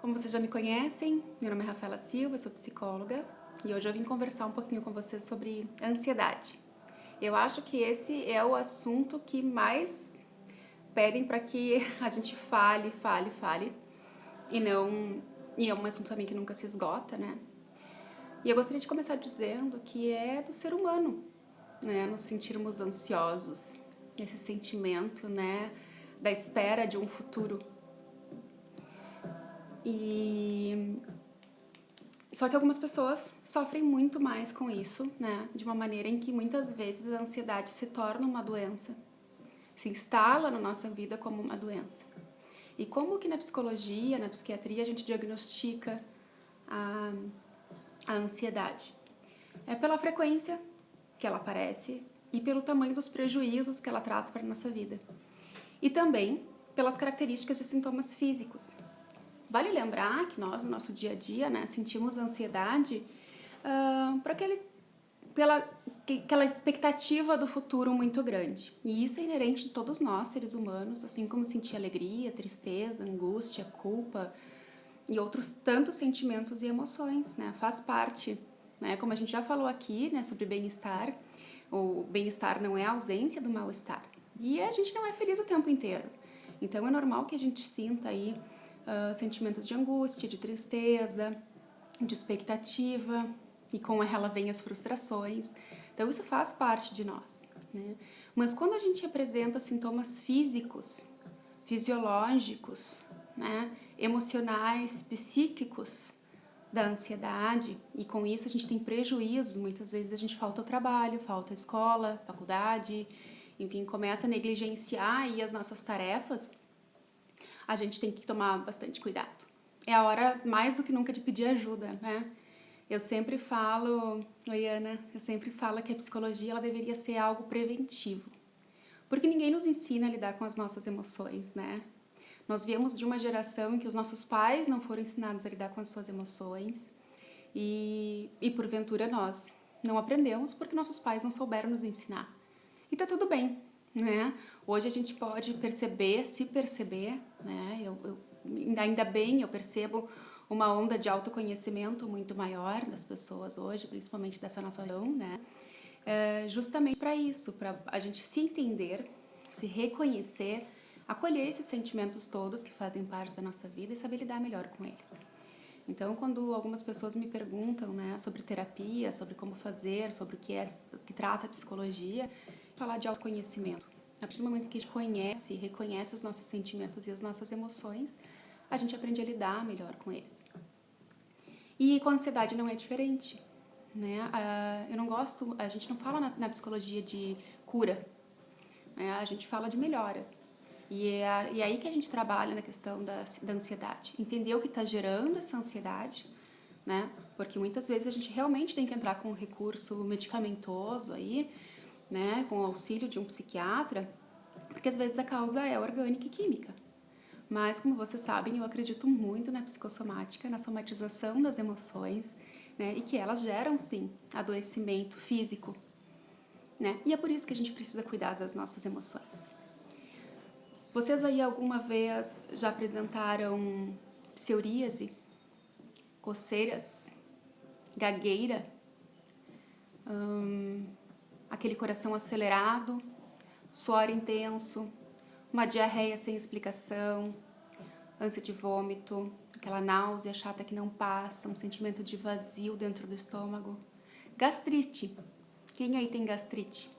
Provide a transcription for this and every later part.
Como vocês já me conhecem, meu nome é Rafaela Silva, eu sou psicóloga e hoje eu vim conversar um pouquinho com vocês sobre ansiedade. Eu acho que esse é o assunto que mais pedem para que a gente fale e não e é um assunto também que nunca se esgota, né? E eu gostaria de começar dizendo que é do ser humano, né, nos sentirmos ansiosos, esse sentimento, né, da espera de um futuro. E só que algumas pessoas sofrem muito mais com isso, né? De uma maneira em que muitas vezes a ansiedade se torna uma doença, se instala na nossa vida como uma doença. E como que na psicologia, na psiquiatria, a gente diagnostica a, a ansiedade? É pela frequência que ela aparece e pelo tamanho dos prejuízos que ela traz para a nossa vida. E também pelas características de sintomas físicos. Vale lembrar que nós, no nosso dia a dia, né, sentimos ansiedade pela aquela expectativa do futuro muito grande. E isso é inerente de todos nós, seres humanos, assim como sentir alegria, tristeza, angústia, culpa e outros tantos sentimentos e emoções, né? Faz parte, né? Como a gente já falou aqui, né, sobre bem-estar, o bem-estar não é a ausência do mal-estar. E a gente não é feliz o tempo inteiro. Então é normal que a gente sinta aí sentimentos de angústia, de tristeza, de expectativa, e com ela vem as frustrações. Então isso faz parte de nós, né? Mas quando a gente apresenta sintomas físicos, fisiológicos, né, emocionais, psíquicos da ansiedade, e com isso a gente tem prejuízos, muitas vezes a gente falta ao trabalho, falta à escola, faculdade, enfim, começa a negligenciar aí as nossas tarefas, a gente tem que tomar bastante cuidado. É a hora mais do que nunca de pedir ajuda, né? Eu sempre falo, oi Ana, eu sempre falo que a psicologia ela deveria ser algo preventivo. Porque ninguém nos ensina a lidar com as nossas emoções, né? Nós viemos de uma geração em que os nossos pais não foram ensinados a lidar com as suas emoções e porventura nós não aprendemos porque nossos pais não souberam nos ensinar. E tá tudo bem, né? Hoje a gente pode perceber, se perceber, né? Ainda bem, eu percebo uma onda de autoconhecimento muito maior das pessoas hoje, principalmente dessa nossa geração, né? Justamente para isso, para a gente se entender, se reconhecer, acolher esses sentimentos todos que fazem parte da nossa vida e saber lidar melhor com eles. Então, quando algumas pessoas me perguntam, né, sobre terapia, sobre como fazer, sobre o que trata a psicologia, falar de autoconhecimento. A partir do momento que a gente conhece, reconhece os nossos sentimentos e as nossas emoções, a gente aprende a lidar melhor com eles. E com a ansiedade não é diferente, né? Eu não gosto, a gente não fala na psicologia de cura, né? A gente fala de melhora. E é aí que a gente trabalha na questão da ansiedade. Entender o que está gerando essa ansiedade, né? Porque muitas vezes a gente realmente tem que entrar com um recurso medicamentoso aí, né? Com o auxílio de um psiquiatra, porque às vezes a causa é orgânica e química. Mas, como vocês sabem, eu acredito muito na psicossomática, na somatização das emoções, né? E que elas geram, sim, adoecimento físico, né? E é por isso que a gente precisa cuidar das nossas emoções. Vocês aí alguma vez já apresentaram psoríase, coceiras, gagueira, aquele coração acelerado, suor intenso, uma diarreia sem explicação, ânsia de vômito, aquela náusea chata que não passa, um sentimento de vazio dentro do estômago, gastrite. Quem aí tem gastrite?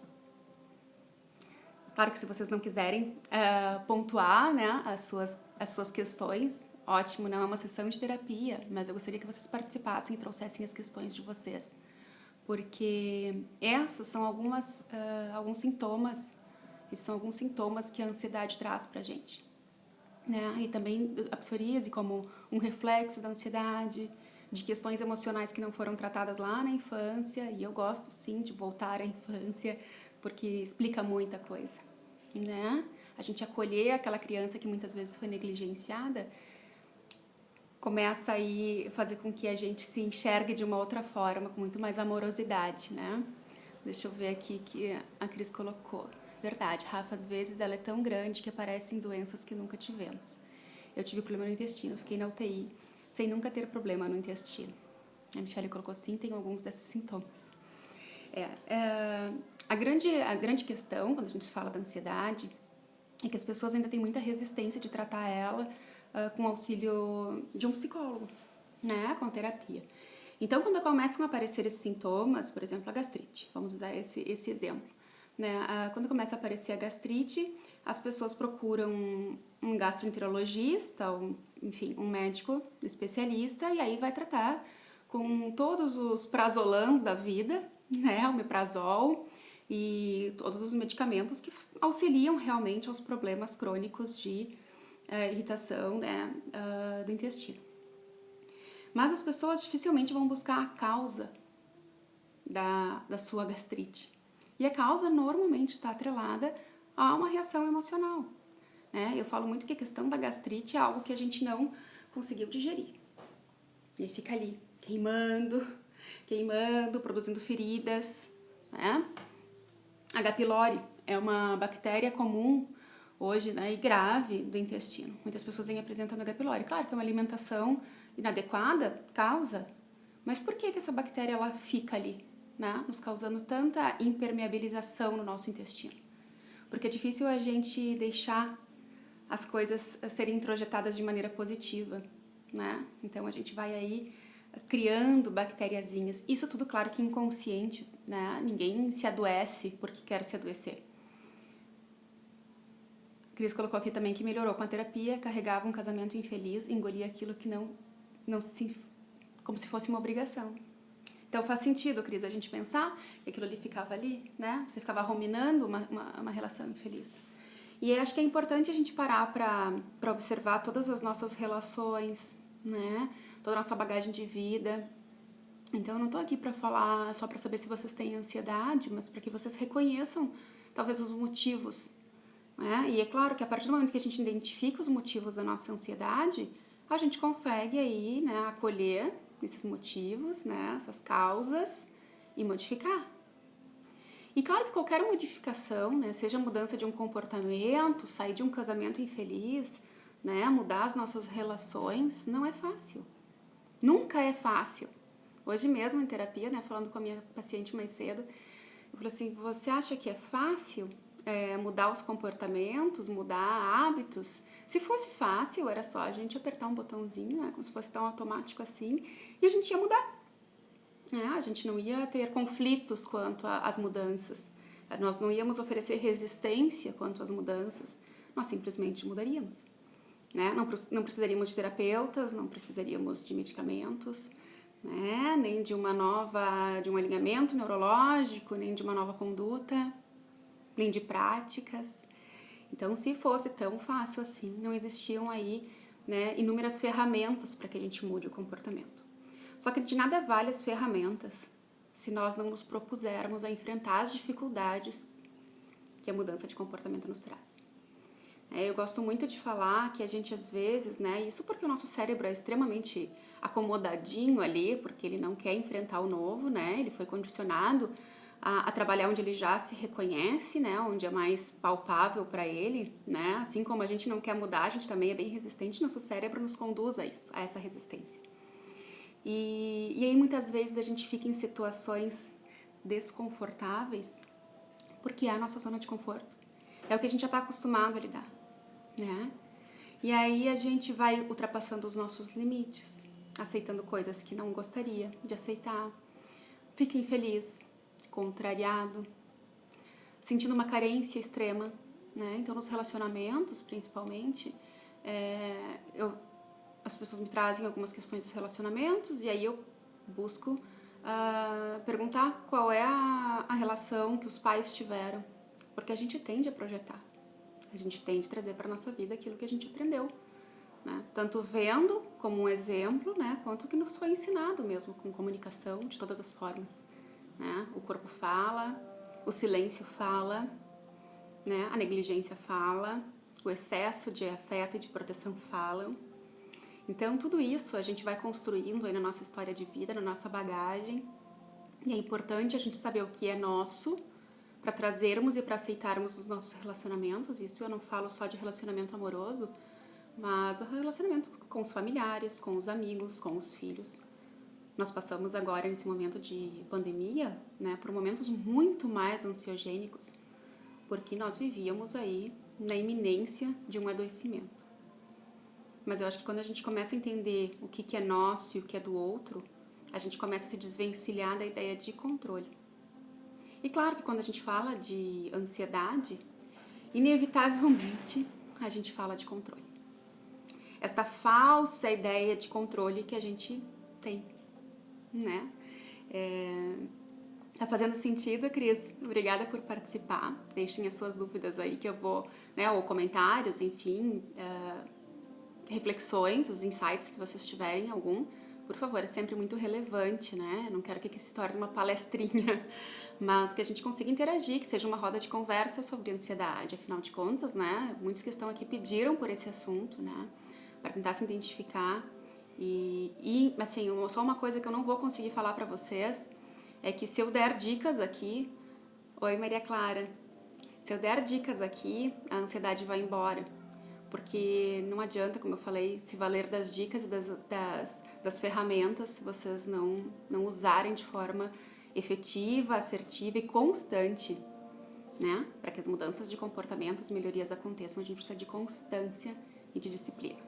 Claro que se vocês não quiserem pontuar, né, as suas questões, ótimo, não é uma sessão de terapia, mas eu gostaria que vocês participassem e trouxessem as questões de vocês. Porque essas são alguns sintomas, esses são alguns sintomas que a ansiedade traz pra gente. Né? E também a psoríase como um reflexo da ansiedade, de questões emocionais que não foram tratadas lá na infância, e eu gosto sim de voltar à infância, porque explica muita coisa, né? A gente acolher aquela criança que muitas vezes foi negligenciada, começa aí a fazer com que a gente se enxergue de uma outra forma, com muito mais amorosidade, né? Deixa eu ver aqui que a Cris colocou. Verdade, Rafa, às vezes ela é tão grande que aparecem doenças que nunca tivemos. Eu tive problema no intestino, fiquei na UTI. sem nunca ter problema no intestino. A Michelle colocou assim, tem alguns desses sintomas. A grande questão, quando a gente fala da ansiedade, é que as pessoas ainda têm muita resistência de tratar ela com auxílio de um psicólogo, né, com terapia. Então, quando começam a aparecer esses sintomas, por exemplo, a gastrite, vamos usar esse exemplo, né, quando começa a aparecer a gastrite, as pessoas procuram um gastroenterologista, enfim, um médico especialista, e aí vai tratar com todos os prazolans da vida, né, o omeprazol e todos os medicamentos que auxiliam realmente aos problemas crônicos de irritação, né, do intestino. Mas as pessoas dificilmente vão buscar a causa da sua gastrite. E a causa normalmente está atrelada a uma reação emocional, né? Eu falo muito que a questão da gastrite é algo que a gente não conseguiu digerir. E aí fica ali, queimando, produzindo feridas, né? H. pylori é uma bactéria comum hoje, né, e grave do intestino. Muitas pessoas vêm apresentando H. pylori. Claro que é uma alimentação inadequada, causa, mas por que essa bactéria ela fica ali, né, nos causando tanta impermeabilização no nosso intestino? Porque é difícil a gente deixar as coisas serem introjetadas de maneira positiva, né? Então a gente vai aí criando bactériazinhas. Isso tudo, claro, que inconsciente, né? Ninguém se adoece porque quer se adoecer. Cris colocou aqui também que melhorou com a terapia, carregava um casamento infeliz, engolia aquilo que não se, como se fosse uma obrigação. Então faz sentido, Cris, a gente pensar que aquilo ali ficava ali, né? Você ficava ruminando uma relação infeliz. E eu acho que é importante a gente parar para observar todas as nossas relações, né? Toda a nossa bagagem de vida. Então eu não tô aqui para falar só para saber se vocês têm ansiedade, mas para que vocês reconheçam talvez os motivos, né? E é claro que a partir do momento que a gente identifica os motivos da nossa ansiedade, a gente consegue aí, né, acolher esses motivos, né, essas causas e modificar. E claro que qualquer modificação, né, seja a mudança de um comportamento, sair de um casamento infeliz, né, mudar as nossas relações, não é fácil. Nunca é fácil. Hoje mesmo em terapia, né, falando com a minha paciente mais cedo, eu falei assim, você acha que é fácil mudar os comportamentos, mudar hábitos? Se fosse fácil, era só a gente apertar um botãozinho, né, como se fosse tão automático assim, e a gente ia mudar. A gente não ia ter conflitos quanto às mudanças, nós não íamos oferecer resistência quanto às mudanças, nós simplesmente mudaríamos, né? Não precisaríamos de terapeutas, não precisaríamos de medicamentos, né? Nem de de um alinhamento neurológico, nem de uma nova conduta, nem de práticas. Então, se fosse tão fácil assim, não existiam aí, né, inúmeras ferramentas para que a gente mude o comportamento. Só que de nada vale as ferramentas se nós não nos propusermos a enfrentar as dificuldades que a mudança de comportamento nos traz. Eu gosto muito de falar que a gente às vezes, né, isso porque o nosso cérebro é extremamente acomodadinho ali, porque ele não quer enfrentar o novo, né, ele foi condicionado a trabalhar onde ele já se reconhece, né, onde é mais palpável para ele, né, assim como a gente não quer mudar, a gente também é bem resistente, nosso cérebro nos conduz a isso, a essa resistência. E aí muitas vezes a gente fica em situações desconfortáveis porque é a nossa zona de conforto. É o que a gente já está acostumado a lidar, né? E aí a gente vai ultrapassando os nossos limites, aceitando coisas que não gostaria de aceitar, fica infeliz, contrariado, sentindo uma carência extrema, né? Então nos relacionamentos, principalmente, as pessoas me trazem algumas questões dos relacionamentos e aí eu busco perguntar qual é a relação que os pais tiveram, porque a gente tende a projetar, a gente tende a trazer para nossa vida aquilo que a gente aprendeu, né? Tanto vendo como um exemplo, né, quanto que nos foi ensinado mesmo com comunicação de todas as formas, né? O corpo fala, o silêncio fala, né? A negligência fala, o excesso de afeto e de proteção falam. Então, tudo isso a gente vai construindo aí na nossa história de vida, na nossa bagagem. E é importante a gente saber o que é nosso para trazermos e para aceitarmos os nossos relacionamentos. Isso eu não falo só de relacionamento amoroso, mas o relacionamento com os familiares, com os amigos, com os filhos. Nós passamos agora, nesse momento de pandemia, né, por momentos muito mais ansiogênicos, porque nós vivíamos aí na iminência de um adoecimento. Mas eu acho que quando a gente começa a entender o que é nosso e o que é do outro, a gente começa a se desvencilhar da ideia de controle. E claro que quando a gente fala de ansiedade, inevitavelmente a gente fala de controle. Esta falsa ideia de controle que a gente tem, né? Tá fazendo sentido, Cris? Obrigada por participar. Deixem as suas dúvidas aí que eu vou, né, ou comentários, enfim, reflexões, os insights, se vocês tiverem algum. Por favor, é sempre muito relevante, né? Não quero que aqui se torne uma palestrinha, mas que a gente consiga interagir, que seja uma roda de conversa sobre ansiedade. Afinal de contas, né? Muitos que estão aqui pediram por esse assunto, né? Para tentar se identificar. E assim, só uma coisa que eu não vou conseguir falar para vocês é que se eu der dicas aqui... Oi, Maria Clara. Se eu der dicas aqui, a ansiedade vai embora. Porque não adianta, como eu falei, se valer das dicas e das ferramentas se vocês não usarem de forma efetiva, assertiva e constante, né? Para que as mudanças de comportamento, as melhorias aconteçam, a gente precisa de constância e de disciplina.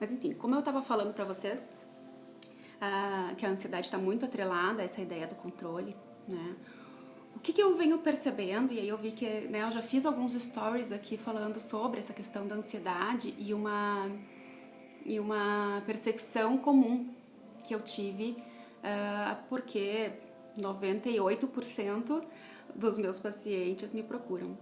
Mas enfim, como eu estava falando para vocês, que a ansiedade está muito atrelada a essa ideia do controle, né? O que eu venho percebendo, e aí eu vi que, né, eu já fiz alguns stories aqui falando sobre essa questão da ansiedade e uma percepção comum que eu tive, porque 98% dos meus pacientes me procuram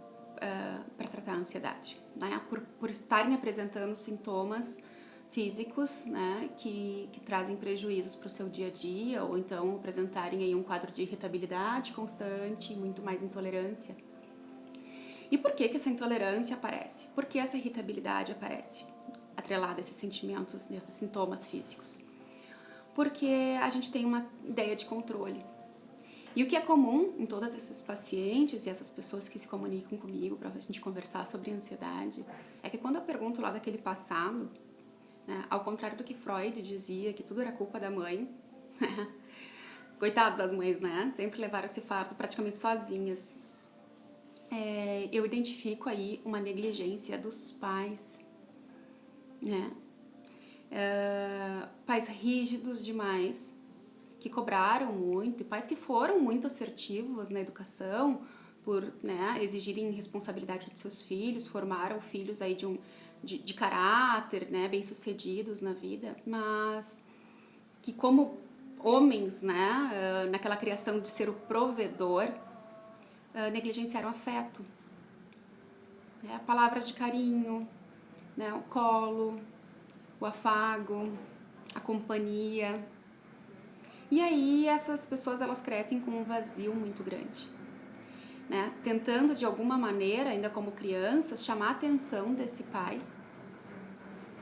para tratar a ansiedade, né? Por estarem apresentando sintomas físicos, né, que trazem prejuízos para o seu dia a dia, ou então apresentarem aí um quadro de irritabilidade constante, muito mais intolerância. E por que essa intolerância aparece? Por que essa irritabilidade aparece, atrelada a esses sentimentos, esses sintomas físicos? Porque a gente tem uma ideia de controle. E o que é comum em todos esses pacientes e essas pessoas que se comunicam comigo para a gente conversar sobre ansiedade, é que quando eu pergunto lá daquele passado, né, ao contrário do que Freud dizia, que tudo era culpa da mãe, coitado das mães, né? Sempre levaram esse fardo praticamente sozinhas. Eu identifico aí uma negligência dos pais, né? Pais rígidos demais, que cobraram muito, e pais que foram muito assertivos na educação, por, né, exigirem responsabilidade de seus filhos, formaram filhos aí de caráter, né, bem-sucedidos na vida, mas que como homens, né, naquela criação de ser o provedor, negligenciaram o afeto, né, palavras de carinho, né, o colo, o afago, a companhia. E aí essas pessoas, elas crescem com um vazio muito grande, né, tentando de alguma maneira, ainda como crianças, chamar a atenção desse pai,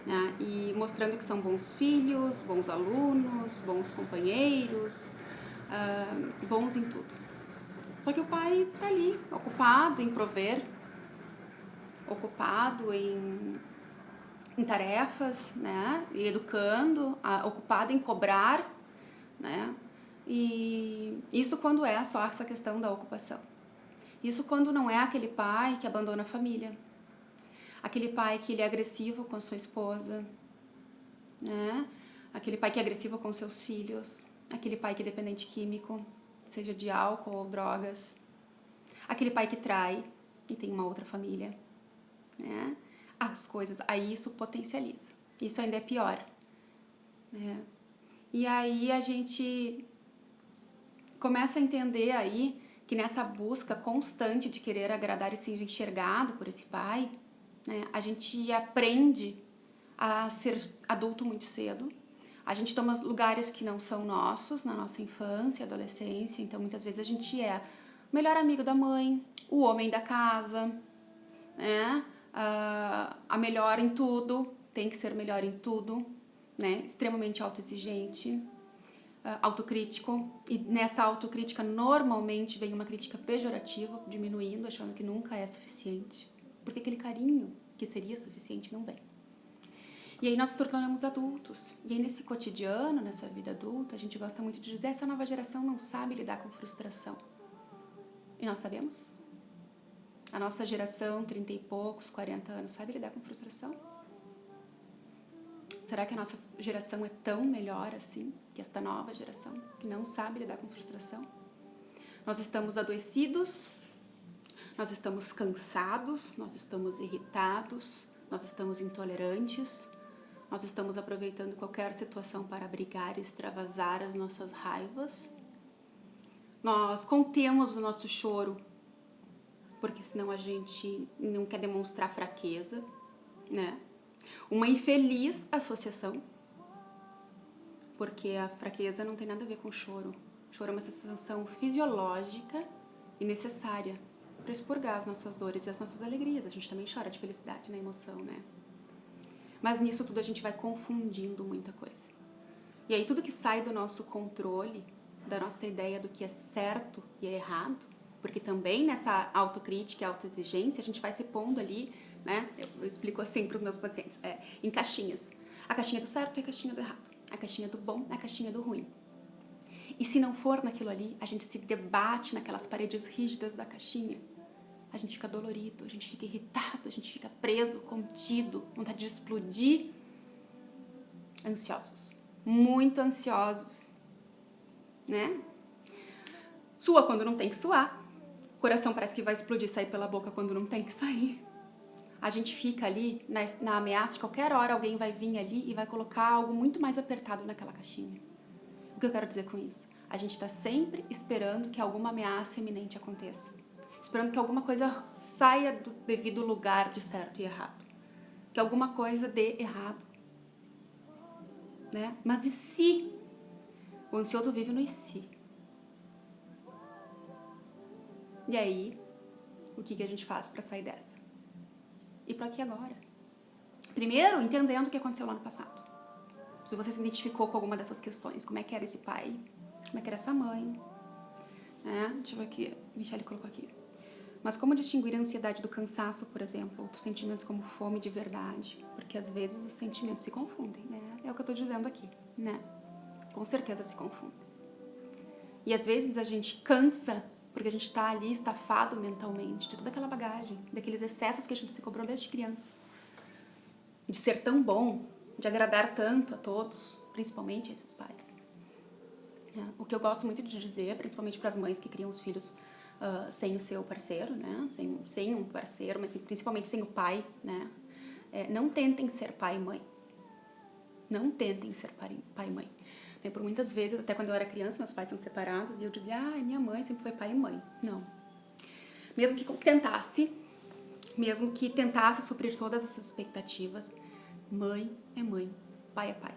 né, e mostrando que são bons filhos, bons alunos, bons companheiros, bons em tudo. Só que o pai tá ali, ocupado em prover, ocupado em tarefas, né, e educando, ocupado em cobrar, né, e isso quando é só essa questão da ocupação. Isso quando não é aquele pai que abandona a família, aquele pai que ele é agressivo com a sua esposa, né, aquele pai que é agressivo com seus filhos, aquele pai que é dependente químico, seja de álcool ou drogas, aquele pai que trai e tem uma outra família, né? As coisas, aí isso potencializa. Isso ainda é pior, né? E aí a gente começa a entender aí que nessa busca constante de querer agradar e ser enxergado por esse pai, né, a gente aprende a ser adulto muito cedo. A gente toma lugares que não são nossos na nossa infância, adolescência. Então, muitas vezes a gente é o melhor amigo da mãe, o homem da casa, né? A melhor em tudo, tem que ser melhor em tudo, né? Extremamente autoexigente, autocrítico. E nessa autocrítica, normalmente, vem uma crítica pejorativa, diminuindo, achando que nunca é suficiente. Porque aquele carinho que seria suficiente não vem. E aí nós nos tornamos adultos. E aí nesse cotidiano, nessa vida adulta, a gente gosta muito de dizer, essa nova geração não sabe lidar com frustração. E nós sabemos? A nossa geração, 30 e poucos, 40 anos, sabe lidar com frustração? Será que a nossa geração é tão melhor assim que esta nova geração, que não sabe lidar com frustração? Nós estamos adoecidos, nós estamos cansados, nós estamos irritados, nós estamos intolerantes, nós estamos aproveitando qualquer situação para brigar e extravasar as nossas raivas. Nós contemos o nosso choro, porque senão a gente não quer demonstrar fraqueza, né? Uma infeliz associação, porque a fraqueza não tem nada a ver com choro. Choro é uma sensação fisiológica e necessária para expurgar as nossas dores e as nossas alegrias. A gente também chora de felicidade na emoção, né? Mas nisso tudo a gente vai confundindo muita coisa. E aí tudo que sai do nosso controle, da nossa ideia do que é certo e é errado, porque também nessa autocrítica e autoexigência a gente vai se pondo ali, né? Eu explico assim para os meus pacientes, em caixinhas. A caixinha do certo e a caixinha do errado. A caixinha do bom e a caixinha do ruim. E se não for naquilo ali, a gente se debate naquelas paredes rígidas da caixinha. A gente fica dolorido, a gente fica irritado, a gente fica preso, contido, vontade de explodir. Ansiosos. Muito ansiosos. Né? Sua quando não tem que suar. Coração parece que vai explodir e sair pela boca quando não tem que sair. A gente fica ali na ameaça de qualquer hora alguém vai vir ali e vai colocar algo muito mais apertado naquela caixinha. O que eu quero dizer com isso? A gente está sempre esperando que alguma ameaça iminente aconteça. Esperando que alguma coisa saia do devido lugar de certo e errado. Que alguma coisa dê errado. Né? Mas e se? O ansioso vive no e se. E aí, o que a gente faz para sair dessa? E para aqui agora? Primeiro, entendendo o que aconteceu lá no passado. Se você se identificou com alguma dessas questões, como é que era esse pai? Como é que era essa mãe? Deixa eu ver aqui, Michele colocou aqui. Mas como distinguir a ansiedade do cansaço, por exemplo, outros sentimentos como fome de verdade? Porque às vezes os sentimentos se confundem, né? É o que eu tô dizendo aqui, né? Com certeza se confundem. E às vezes a gente cansa porque a gente tá ali estafado mentalmente de toda aquela bagagem, daqueles excessos que a gente se cobrou desde criança. De ser tão bom, de agradar tanto a todos, principalmente a esses pais. O que eu gosto muito de dizer, principalmente para as mães que criam os filhos sem o seu parceiro, né? Sem um parceiro, mas principalmente sem o pai, né? Não tentem ser pai e mãe. Não tentem ser pai e mãe. Por muitas vezes, até quando eu era criança, meus pais são separados e eu dizia, minha mãe sempre foi pai e mãe. Não. Mesmo que tentasse suprir todas essas expectativas, mãe é mãe, pai é pai.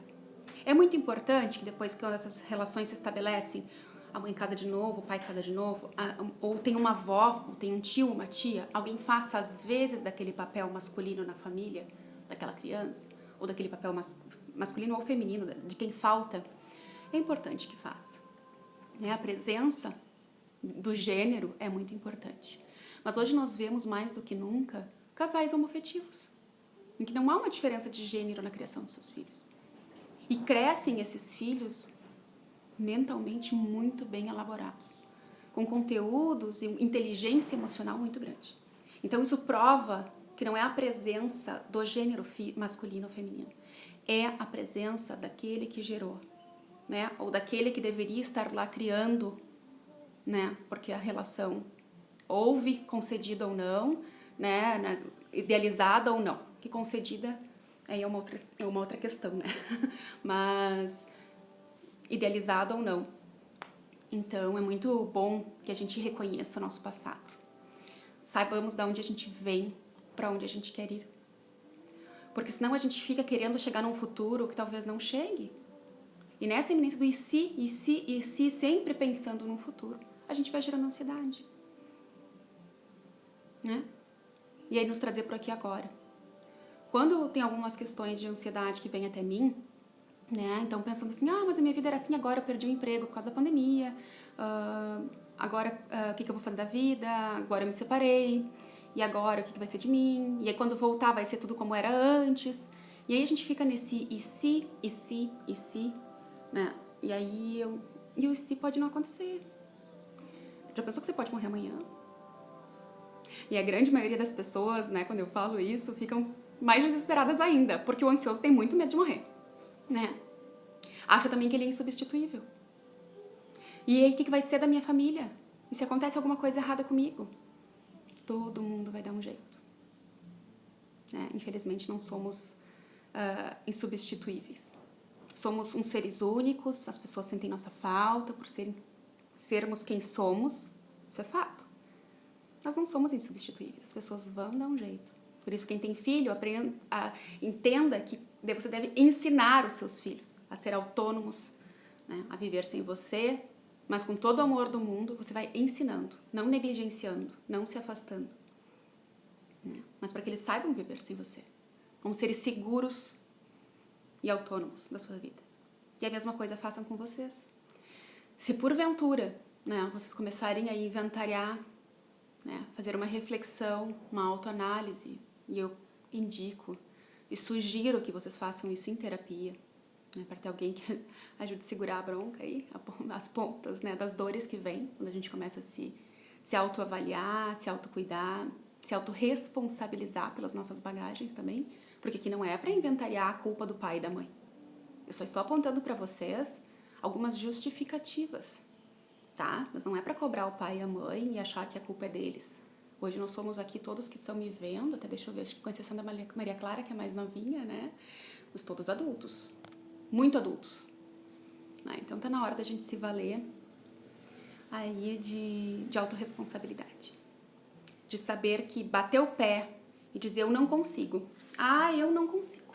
É muito importante que depois que essas relações se estabelecem, a mãe casa de novo, o pai casa de novo, ou tem uma avó, ou tem um tio, uma tia, alguém faça às vezes daquele papel masculino na família, daquela criança, ou daquele papel masculino ou feminino, de quem falta, é importante que faça. A presença do gênero é muito importante. Mas hoje nós vemos mais do que nunca casais homoafetivos, em que não há uma diferença de gênero na criação dos seus filhos. E crescem esses filhos mentalmente muito bem elaborados, com conteúdos e inteligência emocional muito grande. Então isso prova que não é a presença do gênero masculino ou feminino, é a presença daquele que gerou, né? Ou daquele que deveria estar lá criando, né? Porque a relação houve concedida ou não, né? Idealizada ou não, que concedida aí é uma outra questão, né? Mas idealizada ou não. Então é muito bom que a gente reconheça o nosso passado. Saibamos de onde a gente vem, para onde a gente quer ir. Porque senão a gente fica querendo chegar num futuro que talvez não chegue. E nessa iminência do e se, sempre pensando no futuro, a gente vai gerando ansiedade. Né? E aí nos trazer por aqui agora. Quando tem algumas questões de ansiedade que vêm até mim, né? Então pensando assim, mas a minha vida era assim, agora eu perdi o emprego por causa da pandemia, agora o que eu vou fazer da vida, agora eu me separei, e agora o que vai ser de mim, e aí quando voltar vai ser tudo como era antes. E aí a gente fica nesse e se, né? E aí e o se pode não acontecer. Já pensou que você pode morrer amanhã? E a grande maioria das pessoas, né, quando eu falo isso, ficam mais desesperadas ainda, porque o ansioso tem muito medo de morrer, né? Acha também que ele é insubstituível. E aí, o que vai ser da minha família? E se acontece alguma coisa errada comigo? Todo mundo vai dar um jeito. Né? Infelizmente, não somos insubstituíveis. Somos uns seres únicos, as pessoas sentem nossa falta por sermos quem somos. Isso é fato. Nós não somos insubstituíveis, as pessoas vão dar um jeito. Por isso, quem tem filho, entenda que você deve ensinar os seus filhos a ser autônomos, né? A viver sem você, mas com todo o amor do mundo, você vai ensinando, não negligenciando, não se afastando. Né? Mas para que eles saibam viver sem você, como seres seguros e autônomos da sua vida. E a mesma coisa façam com vocês. Se porventura, né, vocês começarem a inventariar, né, fazer uma reflexão, uma autoanálise, e eu indico e sugiro que vocês façam isso em terapia, né, para ter alguém que ajude a segurar a bronca aí, as pontas, né, das dores que vem quando a gente começa a se autoavaliar, se autocuidar, se autorresponsabilizar pelas nossas bagagens também, porque aqui não é para inventariar a culpa do pai e da mãe. Eu só estou apontando para vocês algumas justificativas, tá? Mas não é para cobrar o pai e a mãe e achar que a culpa é deles. Hoje nós somos aqui todos que estão me vendo, até deixa eu ver, com exceção da Maria Clara, que é mais novinha, né? Mas todos adultos, muito adultos. Então tá na hora da gente se valer aí de autorresponsabilidade. De saber que bater o pé e dizer eu não consigo. Eu não consigo.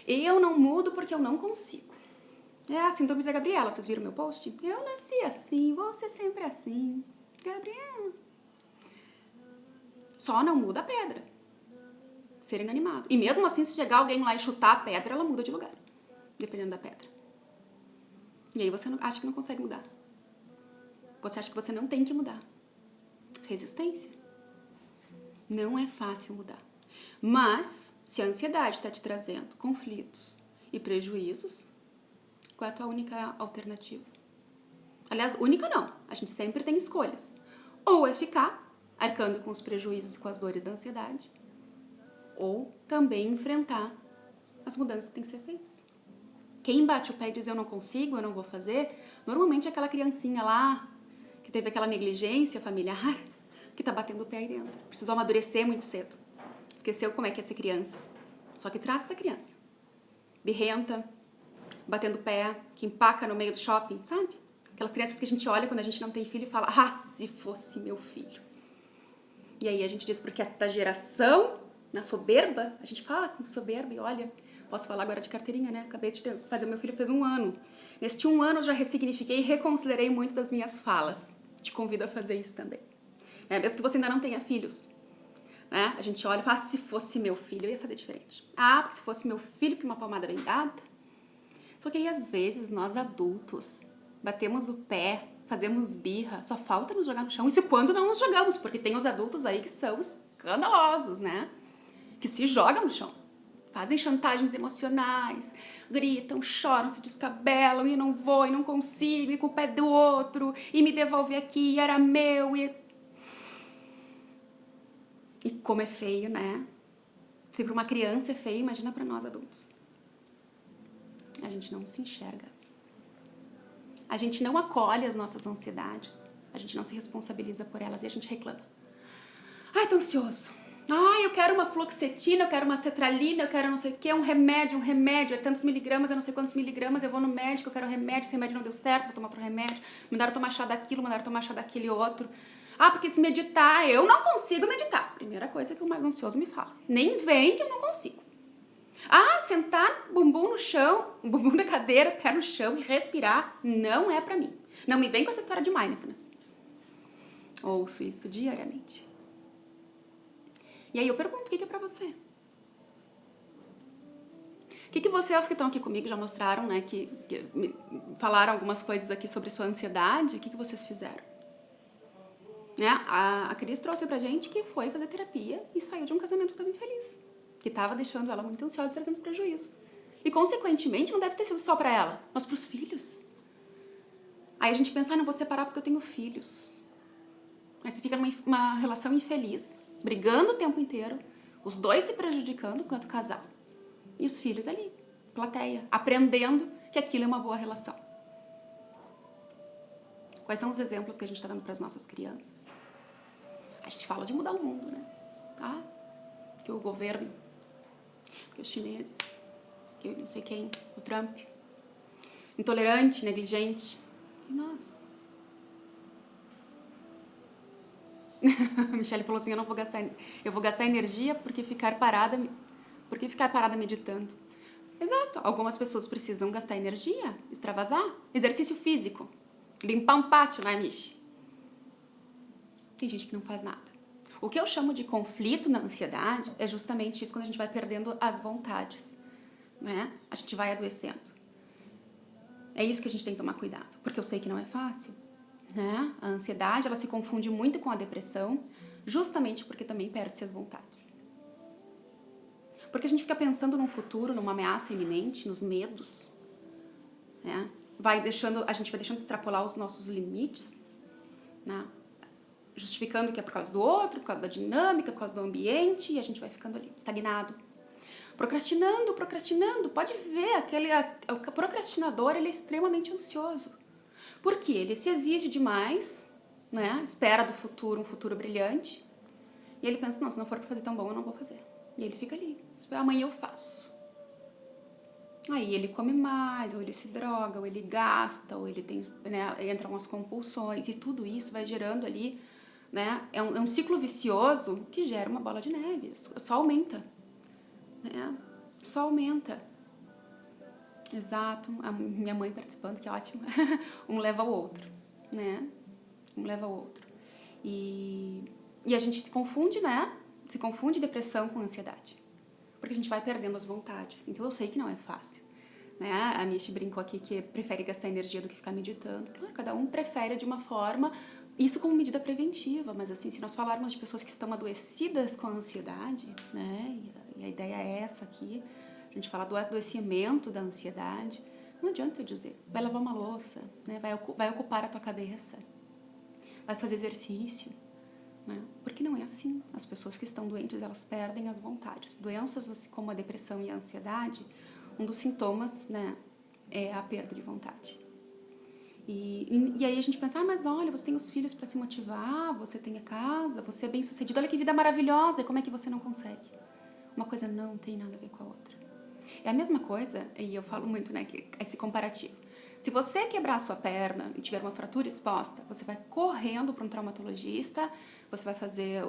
Eu não mudo porque eu não consigo. É a síndrome da Gabriela, vocês viram meu post? Eu nasci assim, vou ser sempre assim. Gabriela. Só não muda a pedra. Ser inanimado. E mesmo assim, se chegar alguém lá e chutar a pedra, ela muda de lugar. Dependendo da pedra. E aí você acha que não consegue mudar. Você acha que você não tem que mudar. Resistência. Não é fácil mudar. Mas, se a ansiedade está te trazendo conflitos e prejuízos, qual é a tua única alternativa? Aliás, única não. A gente sempre tem escolhas. Ou é ficar arcando com os prejuízos e com as dores da ansiedade, ou também enfrentar as mudanças que têm que ser feitas. Quem bate o pé e diz eu não consigo, eu não vou fazer, normalmente é aquela criancinha lá que teve aquela negligência familiar que tá batendo o pé aí dentro. Precisou amadurecer muito cedo. Esqueceu como é que é ser criança. Só que trata essa criança. Birrenta, batendo o pé, que empaca no meio do shopping, sabe? Aquelas crianças que a gente olha quando a gente não tem filho e fala, se fosse meu filho. E aí a gente diz, porque esta geração, na soberba, a gente fala com soberba e olha, posso falar agora de carteirinha, né? Acabei de fazer, meu filho fez 1 ano. Neste 1 ano eu já ressignifiquei e reconsiderei muito das minhas falas. Te convido a fazer isso também. Mesmo que você ainda não tenha filhos. Né? A gente olha e fala, se fosse meu filho, eu ia fazer diferente. Porque se fosse meu filho, que uma palmada bem dada. Só que aí, às vezes, nós adultos batemos o pé, fazemos birra, só falta nos jogar no chão. Isso quando não nos jogamos, porque tem os adultos aí que são escandalosos, né? Que se jogam no chão. Fazem chantagens emocionais, gritam, choram, se descabelam, e não vou, e não consigo, e culpa é do outro, e me devolve aqui, e era meu, E como é feio, né? Se para uma criança é feio, imagina para nós adultos. A gente não se enxerga. A gente não acolhe as nossas ansiedades. A gente não se responsabiliza por elas e a gente reclama. Tô ansioso. Eu quero uma fluoxetina, eu quero uma cetralina, eu quero não sei o que, um remédio, é tantos miligramas, eu não sei quantos miligramas, eu vou no médico, eu quero remédio, esse remédio não deu certo, vou tomar outro remédio, mandaram tomar chá daquilo, mandaram tomar chá daquele outro. Porque se meditar, eu não consigo meditar. Primeira coisa que o mais ansioso me fala. Nem vem que eu não consigo. Sentar bumbum no chão, bumbum na cadeira, pé no chão e respirar, não é pra mim. Não me vem com essa história de mindfulness. Ouço isso diariamente. E aí eu pergunto, o que é pra você? O que vocês que estão aqui comigo já mostraram, né, que falaram algumas coisas aqui sobre sua ansiedade, o que vocês fizeram? Né? A Cris trouxe pra gente que foi fazer terapia e saiu de um casamento que estava infeliz. que estava deixando ela muito ansiosa e trazendo prejuízos. E, consequentemente, não deve ter sido só para ela, mas para os filhos. Aí a gente pensa, não vou separar porque eu tenho filhos. Aí você fica numa relação infeliz, brigando o tempo inteiro, os dois se prejudicando enquanto casal. E os filhos ali, plateia, aprendendo que aquilo é uma boa relação. Quais são os exemplos que a gente está dando para as nossas crianças? A gente fala de mudar o mundo, né? Ah, que o governo, que os chineses, que não sei quem, o Trump, intolerante, negligente. E nós? A Michelle falou assim, eu vou gastar energia porque ficar parada meditando. Exato, algumas pessoas precisam gastar energia, extravasar, exercício físico, limpar um pátio, não é, Michi? Tem gente que não faz nada. O que eu chamo de conflito na ansiedade é justamente isso, quando a gente vai perdendo as vontades, né? A gente vai adoecendo. É isso que a gente tem que tomar cuidado, porque eu sei que não é fácil, né? A ansiedade, ela se confunde muito com a depressão, justamente porque também perde-se as vontades. Porque a gente fica pensando num futuro, numa ameaça iminente, nos medos, né? A gente vai deixando extrapolar os nossos limites, né? Justificando que é por causa do outro, por causa da dinâmica, por causa do ambiente, e a gente vai ficando ali, estagnado. Procrastinando, pode ver, o procrastinador, ele é extremamente ansioso. Por quê? Ele se exige demais, né? Espera do futuro um futuro brilhante, e ele pensa, não, se não for pra fazer tão bom, eu não vou fazer. E ele fica ali, amanhã eu faço. Aí ele come mais, ou ele se droga, ou ele gasta, ou ele tem, né, entram as compulsões, e tudo isso vai gerando ali, né, é um ciclo vicioso que gera uma bola de neve, só aumenta, né, só aumenta. Exato, a minha mãe participando, que ótimo, um leva ao outro, né, um leva ao outro. E a gente se confunde, né, se confunde depressão com ansiedade, porque a gente vai perdendo as vontades, então eu sei que não é fácil. Né? A Michi brincou aqui que prefere gastar energia do que ficar meditando. Claro, cada um prefere de uma forma, isso como medida preventiva, mas assim, se nós falarmos de pessoas que estão adoecidas com a ansiedade, né? E a ideia é essa aqui, a gente fala do adoecimento da ansiedade, não adianta eu dizer, vai lavar uma louça, né? Vai ocupar a tua cabeça, vai fazer exercício, né? Porque não é assim. As pessoas que estão doentes, elas perdem as vontades. Doenças assim como a depressão e a ansiedade, um dos sintomas, né, é a perda de vontade. E aí a gente pensa, mas olha, você tem os filhos para se motivar, você tem a casa, você é bem sucedido, olha que vida maravilhosa, e como é que você não consegue? Uma coisa não tem nada a ver com a outra. É a mesma coisa, e eu falo muito, né, que esse comparativo. Se você quebrar a sua perna e tiver uma fratura exposta, você vai correndo para um traumatologista, você vai fazer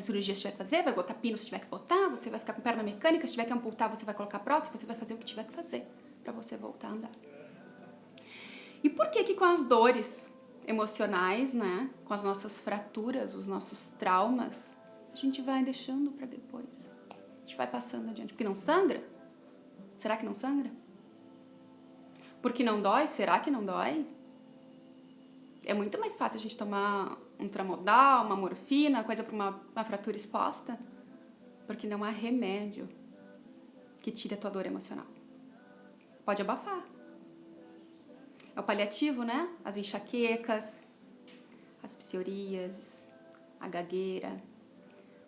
cirurgia se tiver que fazer, vai botar pino se tiver que botar, você vai ficar com perna mecânica, se tiver que amputar, você vai colocar prótese, você vai fazer o que tiver que fazer para você voltar a andar. E por que com as dores emocionais, né, com as nossas fraturas, os nossos traumas, a gente vai deixando para depois? A gente vai passando adiante. Porque não sangra? Será que não sangra? Porque não dói? Será que não dói? É muito mais fácil a gente tomar um Tramadol, uma morfina, coisa para uma fratura exposta, porque não há remédio que tire a tua dor emocional. Pode abafar. É o paliativo, né? As enxaquecas, as psoríases, a gagueira,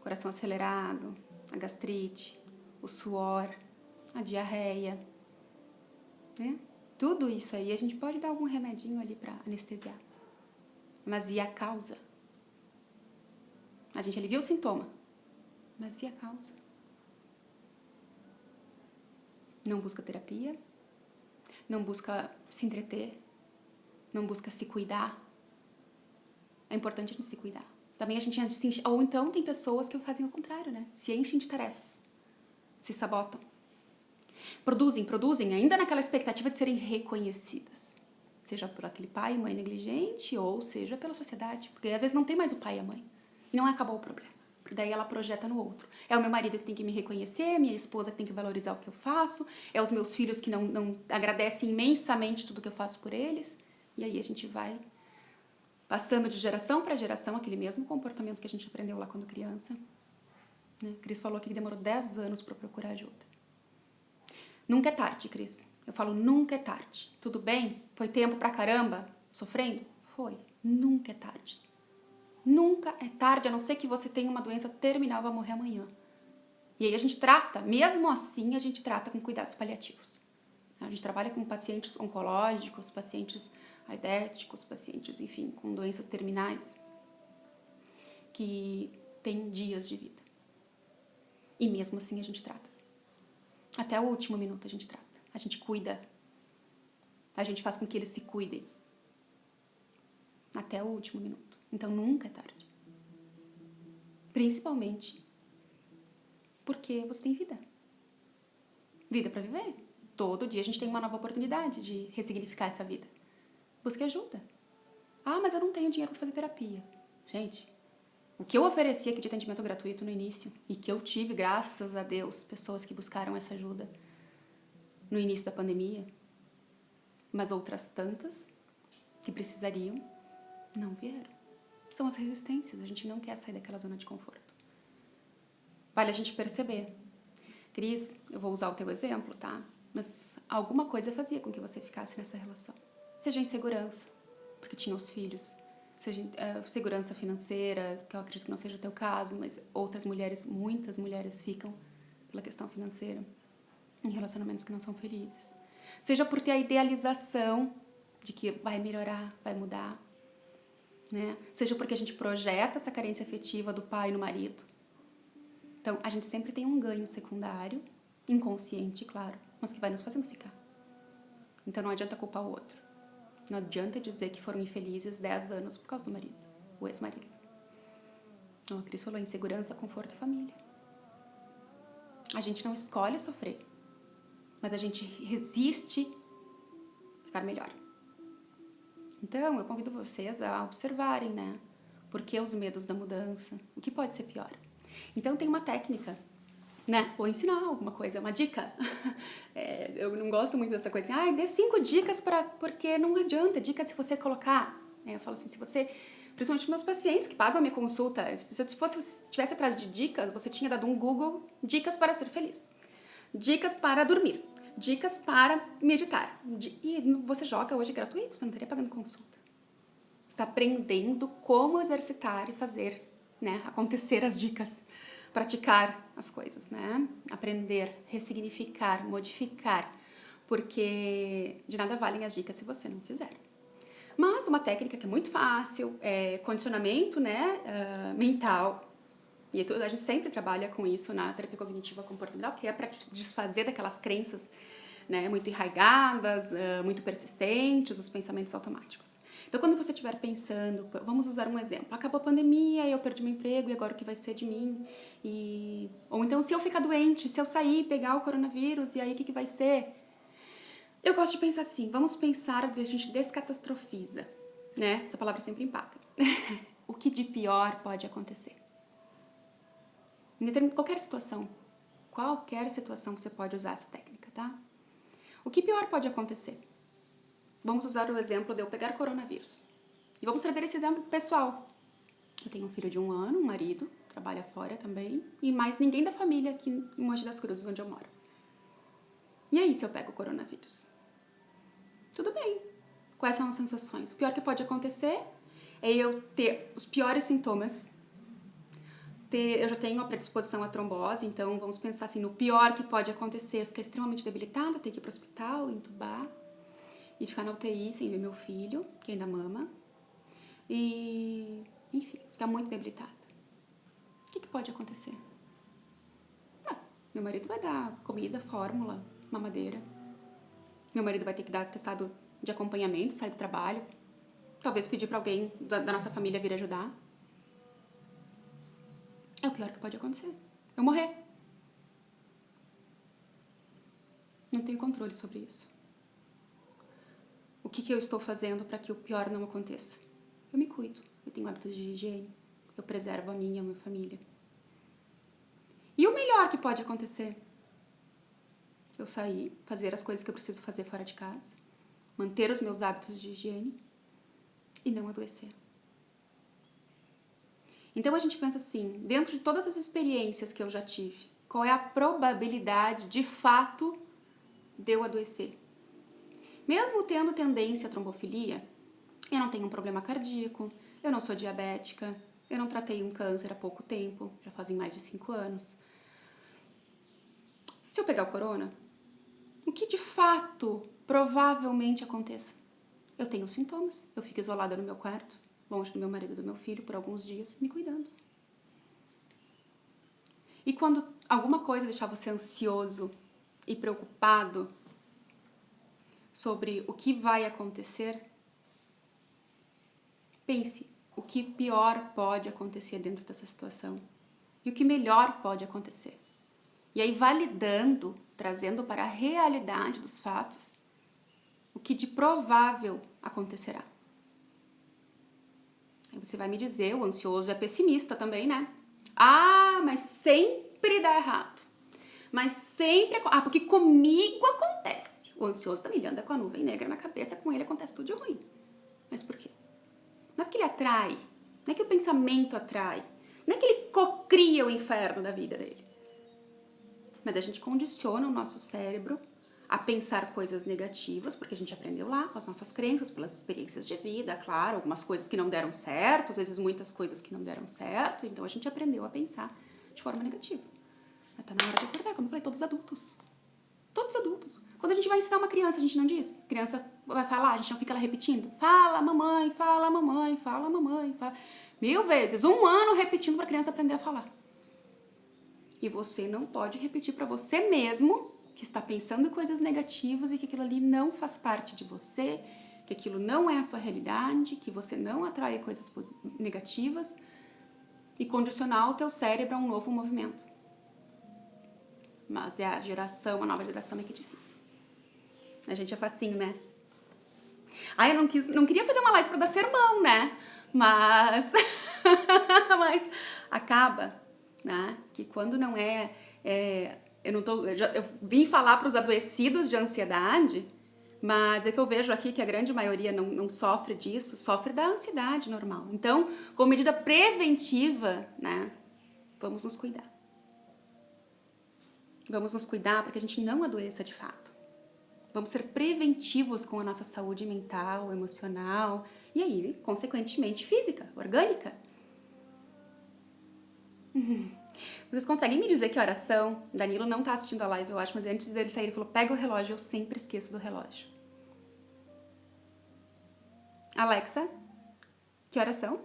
coração acelerado, a gastrite, o suor, a diarreia, né? Tudo isso aí a gente pode dar algum remedinho ali para anestesiar. Mas e a causa? A gente alivia o sintoma, mas e a causa? Não busca terapia, não busca se entreter, não busca se cuidar. É importante a gente se cuidar. Também a gente se enche, ou então tem pessoas que fazem o contrário, né? Se enchem de tarefas, se sabotam. Produzem, ainda naquela expectativa de serem reconhecidas. Seja por aquele pai e mãe negligente, ou seja pela sociedade. Porque às vezes não tem mais o pai e a mãe. E não acabou o problema. Porque daí ela projeta no outro. É o meu marido que tem que me reconhecer, minha esposa que tem que valorizar o que eu faço, é os meus filhos que não agradecem imensamente tudo que eu faço por eles. E aí a gente vai passando de geração para geração aquele mesmo comportamento que a gente aprendeu lá quando criança. né? Cris falou aqui que demorou 10 anos para procurar ajuda. Nunca é tarde, Cris. Eu falo, nunca é tarde. Tudo bem? Foi tempo pra caramba? Sofrendo? Foi. Nunca é tarde. Nunca é tarde, a não ser que você tenha uma doença terminal e vá morrer amanhã. E aí a gente trata, mesmo assim, a gente trata com cuidados paliativos. A gente trabalha com pacientes oncológicos, pacientes aidéticos, pacientes, enfim, com doenças terminais que têm dias de vida. E mesmo assim a gente trata. Até o último minuto a gente trata. A gente cuida. A gente faz com que eles se cuidem. Até o último minuto. Então nunca é tarde. Principalmente porque você tem vida. Vida para viver. Todo dia a gente tem uma nova oportunidade de ressignificar essa vida. Busque ajuda. Ah, mas eu não tenho dinheiro para fazer terapia. Gente, o que eu ofereci aqui de atendimento gratuito no início e que eu tive, graças a Deus, pessoas que buscaram essa ajuda no início da pandemia, mas outras tantas que precisariam, não vieram. São as resistências, a gente não quer sair daquela zona de conforto. Vale a gente perceber. Cris, eu vou usar o teu exemplo, tá? Mas alguma coisa fazia com que você ficasse nessa relação. Seja insegurança, porque tinha os filhos, seja segurança financeira, que eu acredito que não seja o teu caso, mas outras mulheres, muitas mulheres ficam pela questão financeira em relacionamentos que não são felizes. Seja por ter a idealização de que vai melhorar, vai mudar, né? Seja porque a gente projeta essa carência afetiva do pai no marido. Então, a gente sempre tem um ganho secundário, inconsciente, claro, mas que vai nos fazendo ficar. Então, não adianta culpar o outro. Não adianta dizer que foram infelizes 10 anos por causa do marido, o ex-marido. Não, a Cris falou insegurança, conforto e família. A gente não escolhe sofrer, mas a gente resiste ficar melhor. Então, eu convido vocês a observarem, né? Por que os medos da mudança? O que pode ser pior? Então, tem uma técnica, né? Vou ensinar alguma coisa, uma dica. Eu não gosto muito dessa coisa assim, dê 5 dicas porque não adianta. Dica se você colocar. Eu falo assim, se você... Principalmente meus pacientes que pagam a minha consulta, se eu estivesse atrás de dicas, você tinha dado um Google, dicas para ser feliz. Dicas para dormir. Dicas para meditar. E você joga hoje gratuito, você não estaria pagando consulta. Você está aprendendo como exercitar e fazer, né, acontecer as dicas. Praticar as coisas, né? Aprender, ressignificar, modificar. Porque de nada valem as dicas se você não fizer. Mas uma técnica que é muito fácil é condicionamento, né, mental. E a gente sempre trabalha com isso na terapia cognitiva comportamental, que é para desfazer daquelas crenças, né, muito arraigadas, muito persistentes, os pensamentos automáticos. Então, quando você estiver pensando, vamos usar um exemplo, acabou a pandemia, eu perdi meu emprego e agora o que vai ser de mim? Ou então, se eu ficar doente, se eu sair, pegar o coronavírus, e aí o que vai ser? Eu gosto de pensar assim, vamos pensar, a gente descatastrofiza, né? Essa palavra sempre impacta. O que de pior pode acontecer? Em qualquer situação você pode usar essa técnica, tá? O que pior pode acontecer? Vamos usar o exemplo de eu pegar coronavírus. E vamos trazer esse exemplo pessoal. Eu tenho um filho de 1 ano, um marido, trabalha fora também, e mais ninguém da família aqui em Mogi das Cruzes, onde eu moro. E aí, se eu pego o coronavírus? Tudo bem. Quais são as sensações? O pior que pode acontecer é eu ter os piores sintomas. Eu já tenho a predisposição à trombose, então vamos pensar assim, no pior que pode acontecer, ficar extremamente debilitada, ter que ir para o hospital, entubar, e ficar na UTI sem ver meu filho, que ainda mama, e, enfim, ficar muito debilitada. O que pode acontecer? Meu marido vai dar comida, fórmula, mamadeira. Meu marido vai ter que dar atestado de acompanhamento, sair do trabalho, talvez pedir para alguém da nossa família vir ajudar. É o pior que pode acontecer. Eu morrer. Não tenho controle sobre isso. O que eu estou fazendo para que o pior não aconteça? Eu me cuido. Eu tenho hábitos de higiene. Eu preservo a minha e a minha família. E o melhor que pode acontecer? Eu sair, fazer as coisas que eu preciso fazer fora de casa, manter os meus hábitos de higiene e não adoecer. Então a gente pensa assim, dentro de todas as experiências que eu já tive, qual é a probabilidade de fato de eu adoecer? Mesmo tendo tendência à trombofilia, eu não tenho um problema cardíaco, eu não sou diabética, eu não tratei um câncer há pouco tempo, já fazem mais de 5 anos. Se eu pegar o corona, o que de fato provavelmente aconteça? Eu tenho sintomas, eu fico isolada no meu quarto, longe do meu marido e do meu filho por alguns dias, me cuidando. E quando alguma coisa deixar você ansioso e preocupado sobre o que vai acontecer, pense o que pior pode acontecer dentro dessa situação e o que melhor pode acontecer. E aí validando, trazendo para a realidade dos fatos, o que de provável acontecerá. Aí você vai me dizer, o ansioso é pessimista também, né? Ah, mas sempre dá errado. Mas sempre... Ah, porque comigo acontece. O ansioso também anda com a nuvem negra na cabeça, com ele acontece tudo de ruim. Mas por quê? Não é porque ele atrai, não é que o pensamento atrai, não é que ele cocria o inferno da vida dele. Mas a gente condiciona o nosso cérebro a pensar coisas negativas, porque a gente aprendeu lá com as nossas crenças, pelas experiências de vida, claro, algumas coisas que não deram certo, às vezes muitas coisas que não deram certo, então a gente aprendeu a pensar de forma negativa. Mas tá na hora de acordar, como eu falei, todos adultos. Todos adultos. Quando a gente vai ensinar uma criança, a gente não diz? A criança vai falar, a gente não fica lá repetindo? Fala, mamãe, fala, mamãe, fala, mamãe, fala. 1000 vezes, 1 ano repetindo pra criança aprender a falar. E você não pode repetir pra você mesmo que está pensando em coisas negativas e que aquilo ali não faz parte de você, que aquilo não é a sua realidade, que você não atrai coisas negativas e condicionar o teu cérebro a um novo movimento. Mas é a nova geração é que é difícil. A gente é facinho, né? Ah, eu não queria fazer uma live pra dar sermão, né? Mas mas acaba, né? Que quando não eu vim falar para os adoecidos de ansiedade, mas é que eu vejo aqui que a grande maioria não sofre disso, sofre da ansiedade normal. Então, como medida preventiva, né? Vamos nos cuidar. Vamos nos cuidar para que a gente não adoeça de fato. Vamos ser preventivos com a nossa saúde mental, emocional e aí, consequentemente, física, orgânica. Vocês conseguem me dizer que horas são? Danilo não tá assistindo a live, eu acho, mas antes dele sair ele falou, pega o relógio, eu sempre esqueço do relógio. Alexa, que horas são?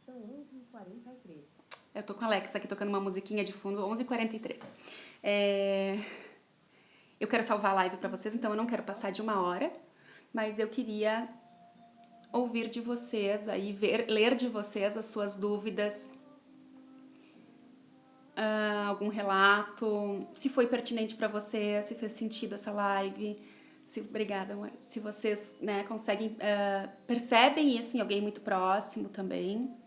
São 11h43. Eu tô com a Alexa aqui tocando uma musiquinha de fundo, 11h43. Eu quero salvar a live pra vocês, então eu não quero passar de 1 hora, mas eu queria ouvir de vocês aí, ler de vocês as suas dúvidas, algum relato, se foi pertinente pra você, se fez sentido essa live. Obrigada, amor. Se vocês, né, conseguem, percebem isso em alguém muito próximo também.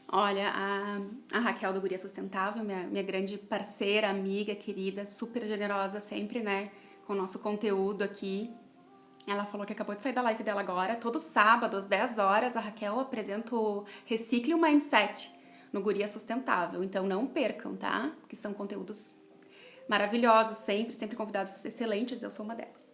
Olha, a Raquel do Guria Sustentável, minha grande parceira, amiga, querida, super generosa sempre, né, com o nosso conteúdo aqui. Ela falou que acabou de sair da live dela agora. Todo sábado, às 10 horas, a Raquel apresenta o Recicle o Mindset no Guria Sustentável. Então não percam, tá? Que são conteúdos maravilhosos, sempre convidados excelentes, eu sou uma delas.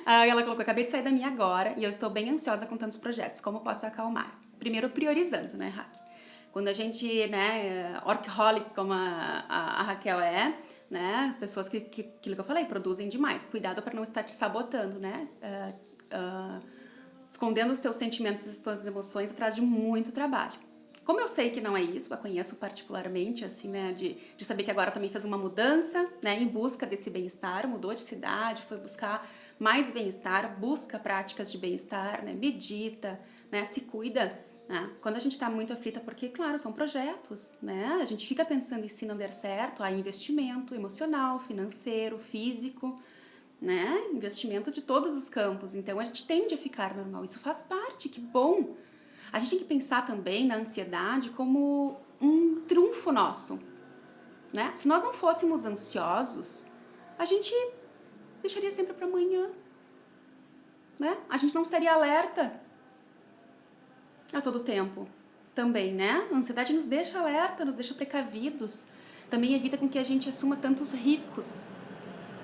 Ela colocou, acabei de sair da minha agora e eu estou bem ansiosa com tantos projetos, como posso acalmar? Primeiro priorizando, né, Raquel? Quando a gente, né, workaholic como a Raquel é, né, pessoas aquilo que eu falei, produzem demais, cuidado para não estar te sabotando, né, escondendo os teus sentimentos e as tuas emoções atrás de muito trabalho. Como eu sei que não é isso, eu a conheço particularmente, assim, né, de saber que agora também fez uma mudança, né, em busca desse bem-estar, mudou de cidade, foi buscar mais bem-estar, busca práticas de bem-estar, né, medita, né, se cuida, né, quando a gente tá muito aflita, porque, claro, são projetos, né, a gente fica pensando em se não der certo, há investimento emocional, financeiro, físico, né, investimento de todos os campos, então a gente tende a ficar normal, isso faz parte, que bom. A gente tem que pensar também na ansiedade como um triunfo nosso, né? Se nós não fôssemos ansiosos, a gente deixaria sempre para amanhã, né? A gente não estaria alerta a todo tempo também, né? A ansiedade nos deixa alerta, nos deixa precavidos, também evita com que a gente assuma tantos riscos,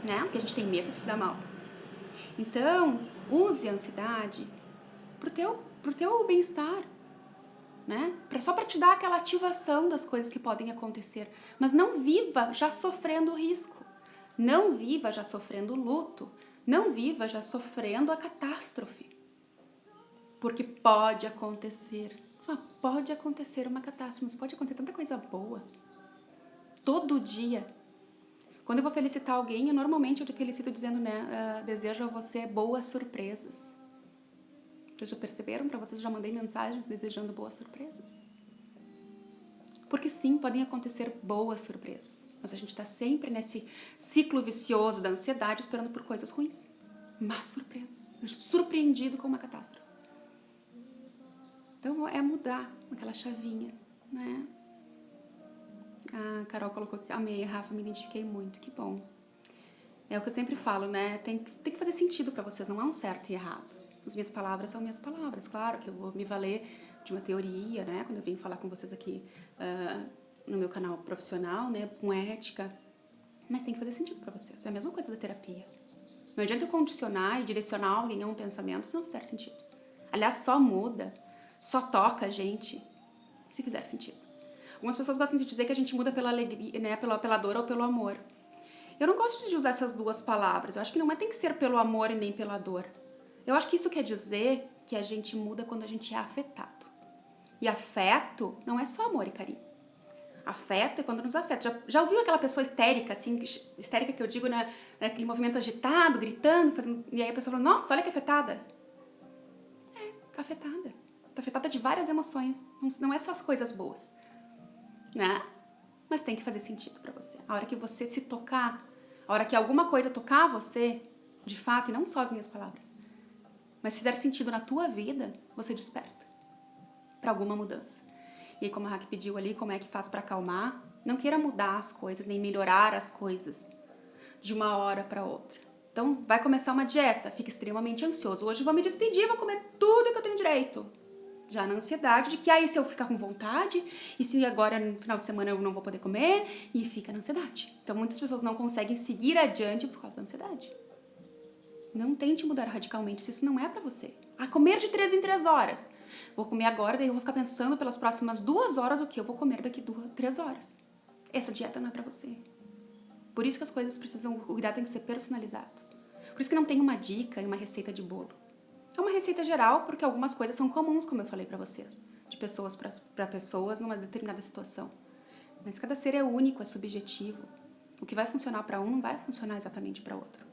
né? Porque a gente tem medo de se dar mal. Então, use a ansiedade pro teu bem-estar, né? Só para te dar aquela ativação das coisas que podem acontecer. Mas não viva já sofrendo o risco. Não viva já sofrendo o luto. Não viva já sofrendo a catástrofe. Porque pode acontecer. Pode acontecer uma catástrofe, mas pode acontecer tanta coisa boa. Todo dia. Quando eu vou felicitar alguém, normalmente eu te felicito dizendo, né? Desejo a você boas surpresas. Vocês já perceberam? Para vocês já mandei mensagens desejando boas surpresas. Porque sim, podem acontecer boas surpresas. Mas a gente está sempre nesse ciclo vicioso da ansiedade esperando por coisas ruins. Más surpresas. Surpreendido com uma catástrofe. Então é mudar aquela chavinha, né? A Carol colocou que amei, Rafa, me identifiquei muito, que bom. É o que eu sempre falo, né? Tem que fazer sentido para vocês, não há um certo e errado. As minhas palavras são minhas palavras, claro que eu vou me valer de uma teoria, né? Quando eu vim falar com vocês aqui no meu canal profissional, né? Com ética, mas tem que fazer sentido para vocês. É a mesma coisa da terapia. Não adianta eu condicionar e direcionar alguém a um pensamento se não fizer sentido. Aliás, só muda, só toca a gente se fizer sentido. Algumas pessoas gostam de dizer que a gente muda pela alegria, né? Pela dor ou pelo amor. Eu não gosto de usar essas duas palavras. Eu acho que não tem que ser pelo amor e nem pela dor. Eu acho que isso quer dizer que a gente muda quando a gente é afetado. E afeto não é só amor e carinho. Afeto é quando nos afeta. Já ouviu aquela pessoa histérica, assim, histérica que eu digo, né? Aquele movimento agitado, gritando, fazendo... E aí a pessoa fala, nossa, olha que afetada. Tá afetada. Tá afetada de várias emoções. Não é só as coisas boas, né? Mas tem que fazer sentido pra você. A hora que você se tocar, a hora que alguma coisa tocar você, de fato, e não só as minhas palavras, mas fizer sentido na tua vida, você desperta para alguma mudança. E aí, como a Raque pediu ali, como é que faz para acalmar? Não queira mudar as coisas, nem melhorar as coisas de uma hora para outra. Então, vai começar uma dieta, fica extremamente ansioso. Hoje eu vou me despedir, vou comer tudo que eu tenho direito. Já na ansiedade de que aí se eu ficar com vontade, e se agora no final de semana eu não vou poder comer, e fica na ansiedade. Então, muitas pessoas não conseguem seguir adiante por causa da ansiedade. Não tente mudar radicalmente se isso não é pra você. Comer de 3 em 3 horas. Vou comer agora, daí eu vou ficar pensando pelas próximas 2 horas o que eu vou comer daqui 3 horas. Essa dieta não é pra você. Por isso que as coisas precisam, o cuidado tem que ser personalizado. Por isso que não tem uma dica e uma receita de bolo. É uma receita geral, porque algumas coisas são comuns, como eu falei pra vocês. De pessoas pra pessoas numa determinada situação. Mas cada ser é único, é subjetivo. O que vai funcionar pra um não vai funcionar exatamente pra outro.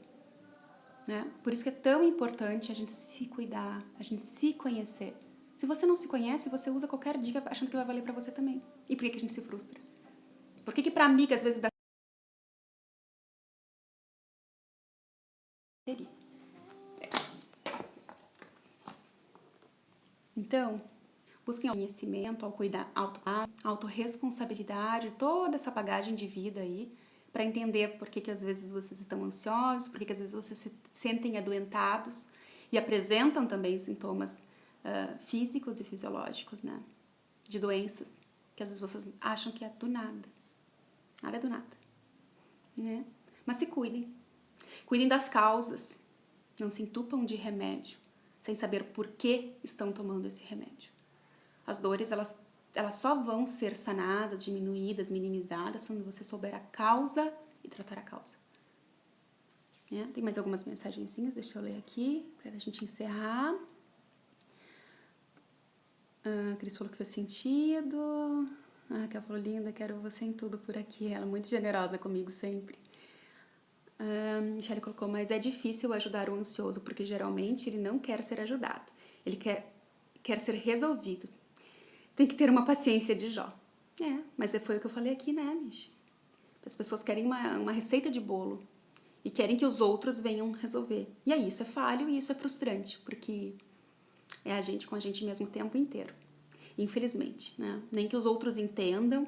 Né? Por isso que é tão importante a gente se cuidar, a gente se conhecer. Se você não se conhece, você usa qualquer dica achando que vai valer pra você também. E por que a gente se frustra? Por que pra amiga às vezes dá... Então, busquem conhecimento, autorresponsabilidade, toda essa bagagem de vida aí, para entender por que às vezes vocês estão ansiosos, por que às vezes vocês se sentem adoentados e apresentam também sintomas físicos e fisiológicos, né? De doenças, que às vezes vocês acham que é do nada. Nada é do nada, né? Mas se cuidem. Cuidem das causas. Não se entupam de remédio, sem saber por que estão tomando esse remédio. As dores, elas só vão ser sanadas, diminuídas, minimizadas, quando você souber a causa e tratar a causa. Tem mais algumas mensagenzinhas, deixa eu ler aqui, para a gente encerrar. A Cris falou que fez sentido. Que ela falou, linda, quero você em tudo por aqui. Ela é muito generosa comigo sempre. Michelle colocou, mas é difícil ajudar o ansioso, porque geralmente ele não quer ser ajudado. Ele quer ser resolvido. Tem que ter uma paciência de Jó. Mas foi o que eu falei aqui, né, Mich? As pessoas querem uma receita de bolo e querem que os outros venham resolver. E aí, isso é falho e isso é frustrante, porque é a gente com a gente mesmo o tempo inteiro. Infelizmente, né? Nem que os outros entendam,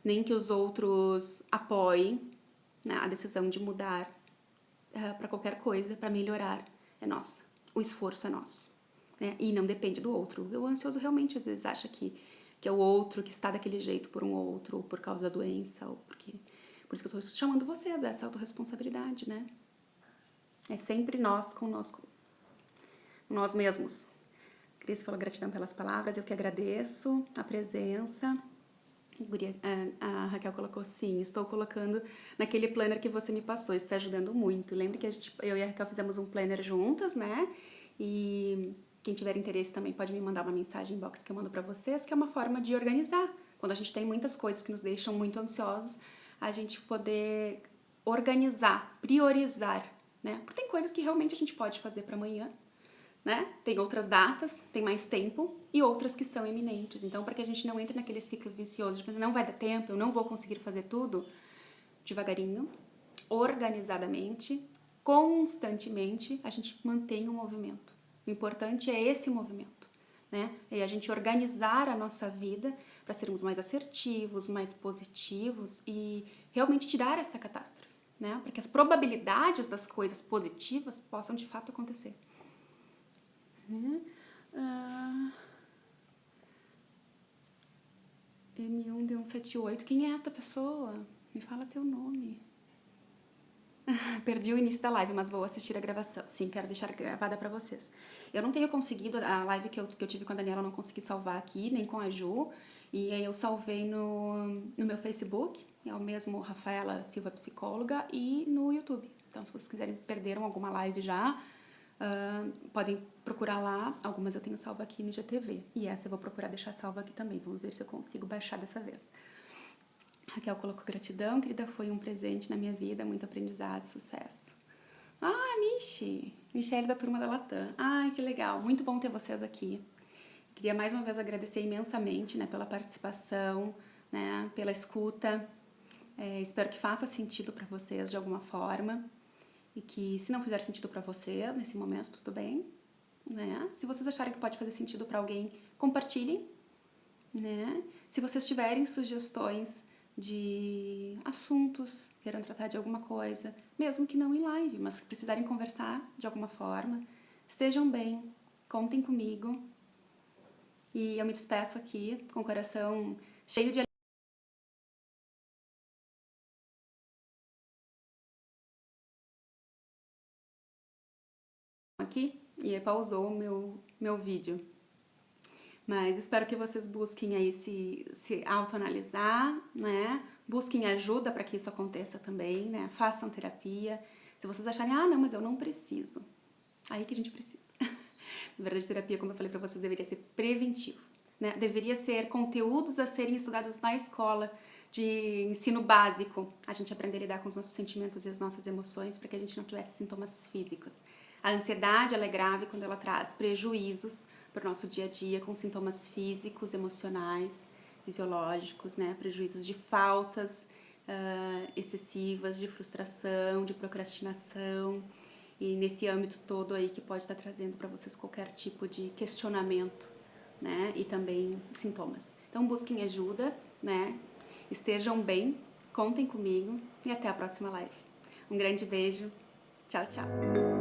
nem que os outros apoiem, né, a decisão de mudar para qualquer coisa, para melhorar, é nossa. O esforço é nosso, né? E não depende do outro. O ansioso realmente às vezes acha que é o outro que está daquele jeito por um outro, ou por causa da doença, ou porque... Por isso que eu estou chamando vocês a essa autorresponsabilidade, né? É sempre nós com nós mesmos. Cris falou gratidão pelas palavras, eu que agradeço a presença. A Raquel colocou sim, estou colocando naquele planner que você me passou, está ajudando muito. Lembra que eu e a Raquel fizemos um planner juntas, né? E quem tiver interesse também pode me mandar uma mensagem inbox que eu mando para vocês, que é uma forma de organizar. Quando a gente tem muitas coisas que nos deixam muito ansiosos, a gente poder organizar, priorizar, né? Porque tem coisas que realmente a gente pode fazer para amanhã, né? Tem outras datas, tem mais tempo e outras que são iminentes. Então, para que a gente não entre naquele ciclo vicioso de não vai dar tempo, eu não vou conseguir fazer tudo, devagarinho, organizadamente, constantemente, a gente mantém o movimento. O importante é esse movimento, né? É a gente organizar a nossa vida para sermos mais assertivos, mais positivos e realmente tirar essa catástrofe, né? Para que as probabilidades das coisas positivas possam de fato acontecer. M1D178, quem é esta pessoa? Me fala teu nome. Perdi o início da live, mas vou assistir a gravação. Sim, quero deixar gravada pra vocês. Eu não tenho conseguido, a live que eu tive com a Daniela, eu não consegui salvar aqui, nem com a Ju. E aí eu salvei no meu Facebook, é o mesmo Rafaela Silva Psicóloga, e no YouTube. Então, se vocês quiserem, perderam alguma live já, podem procurar lá. Algumas eu tenho salva aqui no IGTV. E essa eu vou procurar deixar salva aqui também. Vamos ver se eu consigo baixar dessa vez. Raquel colocou gratidão, querida, foi um presente na minha vida, muito aprendizado, sucesso. Ah, Michele da turma da Latam. Ai, que legal, muito bom ter vocês aqui. Queria mais uma vez agradecer imensamente, né, pela participação, né, pela escuta. Espero que faça sentido para vocês de alguma forma e que, se não fizer sentido para vocês nesse momento, tudo bem, né? Se vocês acharem que pode fazer sentido para alguém, compartilhem, né? Se vocês tiverem sugestões de assuntos, queiram tratar de alguma coisa, mesmo que não em live, mas que precisarem conversar de alguma forma, estejam bem, contem comigo. E eu me despeço aqui com o coração cheio de aqui e pausou o meu vídeo. Mas espero que vocês busquem aí se autoanalisar, né? Busquem ajuda para que isso aconteça também, né? Façam terapia. Se vocês acharem, ah, não, mas eu não preciso. Aí que a gente precisa. Na verdade, terapia, como eu falei para vocês, deveria ser preventivo, né? Deveria ser conteúdos a serem estudados na escola de ensino básico. A gente aprender a lidar com os nossos sentimentos e as nossas emoções para que a gente não tivesse sintomas físicos. A ansiedade, ela é grave quando ela traz prejuízos para o nosso dia a dia, com sintomas físicos, emocionais, fisiológicos, né? Prejuízos de faltas excessivas, de frustração, de procrastinação, e nesse âmbito todo aí que pode estar trazendo para vocês qualquer tipo de questionamento, né? E também sintomas. Então busquem ajuda, né? Estejam bem, contem comigo e até a próxima live. Um grande beijo, tchau, tchau!